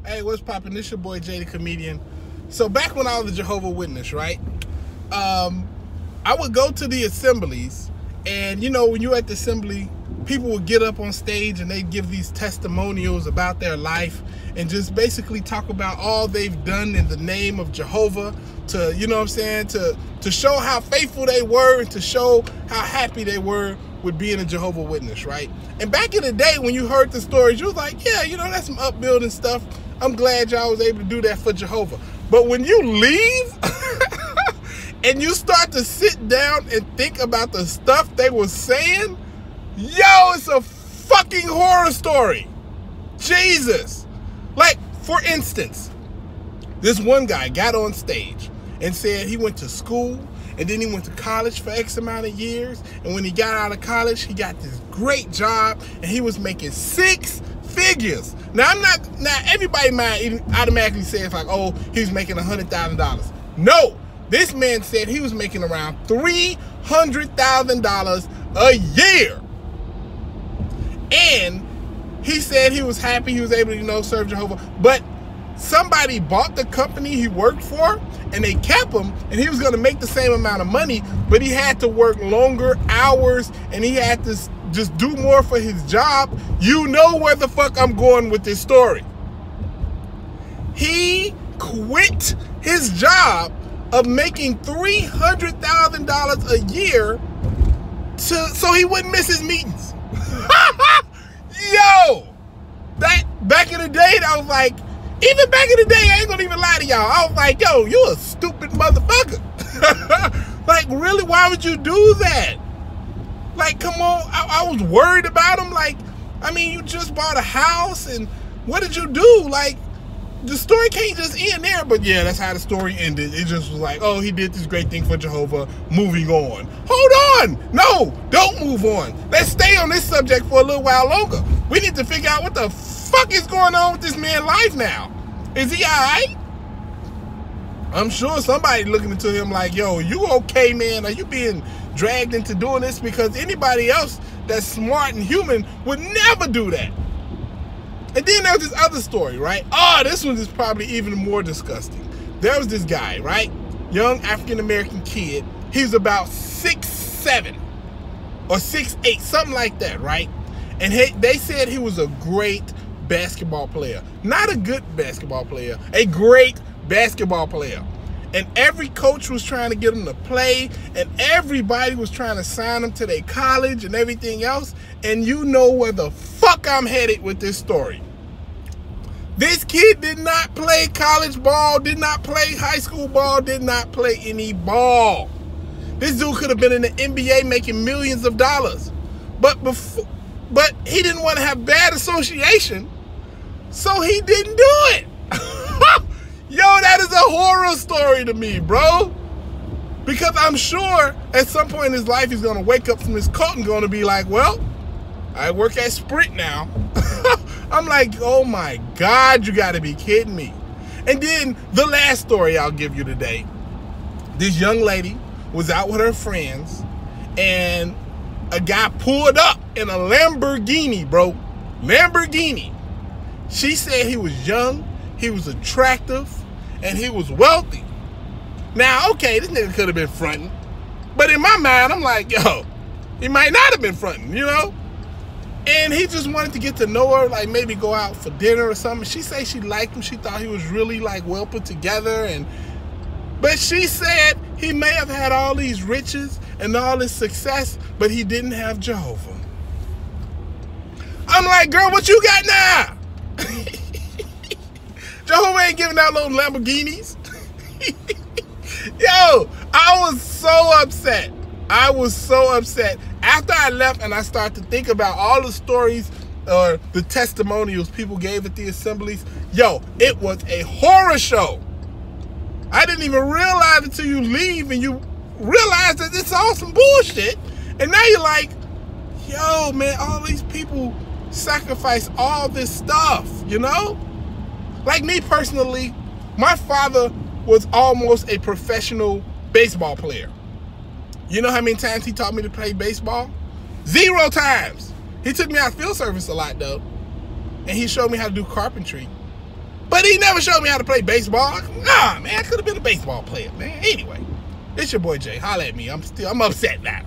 Hey, what's poppin'? This your boy Jay the Comedian. So back when I was a Jehovah Witness, right? I would go to the assemblies, and you know, when you're at the assembly, people would get up on stage and they'd give these testimonials about their life and just basically talk about all they've done in the name of Jehovah to, you know what I'm saying, to show how faithful they were and to show how happy they were with being a Jehovah Witness, right? And back in the day when you heard the stories, you was like, yeah, you know, that's some upbuilding stuff. I'm glad y'all was able to do that for Jehovah. But when you leave and you start to sit down and think about the stuff they were saying, yo, it's a fucking horror story. Jesus. Like, for instance, this one guy got on stage and said he went to school and then he went to college for X amount of years. And when he got out of college, he got this great job and he was making 6 figures. Now, everybody might automatically say it's like, oh, he's making $100,000. No, this man said he was making around $300,000 a year. And he said he was happy he was able to, you know, serve Jehovah. But somebody bought the company he worked for and they kept him, and he was going to make the same amount of money, but he had to work longer hours and he had to just do more for his job. You know where the fuck I'm going with this story. He quit his job of making $300,000 a year so he wouldn't miss his meetings. Yo, back in the day, I was like, even back in the day, I ain't gonna even lie to y'all, I was like, yo, you a stupid motherfucker. Like, really, why would you do that? Like, come on, I was worried about him. Like, I mean, you just bought a house, and what did you do? Like, the story can't just end there. But yeah, that's how the story ended. It just was like, oh, he did this great thing for Jehovah, moving on. Hold on. No, don't move on. Let's stay on this subject for a little while longer. We need to figure out what the fuck is going on with this man's life now. Is he all right? I'm sure somebody looking into him like, yo, you okay, man? Are you being dragged into doing this? Because anybody else that's smart and human would never do that. And then there was this other story, right? Oh, this one is probably even more disgusting. There was this guy, right? Young African-American kid. He was about 6'7" or 6'8", something like that, right? And they said he was a great basketball player. Not a good basketball player, a great basketball player. And every coach was trying to get him to play, and everybody was trying to sign him to their college and everything else. And you know where the fuck I'm headed with this story. This kid did not play college ball, did not play high school ball, did not play any ball. This dude could have been in the NBA making millions of dollars. But he didn't want to have bad association, so he didn't do it. Yo, that is a horror story to me, bro. Because I'm sure at some point in his life he's going to wake up from his cult and going to be like, well, I work at Sprint now. I'm like, oh my God, you got to be kidding me. And then the last story I'll give you today. This young lady was out with her friends and a guy pulled up in a Lamborghini, bro. Lamborghini. She said he was young, he was attractive, and he was wealthy. Now, okay, this nigga could have been fronting, but in my mind, I'm like, yo, he might not have been fronting, you know? And he just wanted to get to know her, like maybe go out for dinner or something. She said she liked him. She thought he was really like well put together. But she said he may have had all these riches and all this success, but he didn't have Jehovah. I'm like, girl, what you got now? Jehovah ain't giving out little Lamborghinis. Yo, I was so upset. I was so upset. After I left and I started to think about all the stories or the testimonials people gave at the assemblies, yo, it was a horror show. I didn't even realize until you leave and you realize that it's all some bullshit. And now you're like, yo, man, all these people sacrifice all this stuff, you know? Like me personally, my father was almost a professional baseball player. You know how many times he taught me to play baseball? 0 times. He took me out field service a lot though. And he showed me how to do carpentry. But he never showed me how to play baseball. Nah, man, I could have been a baseball player, man. Anyway, it's your boy Jay. Holla at me. I'm upset now.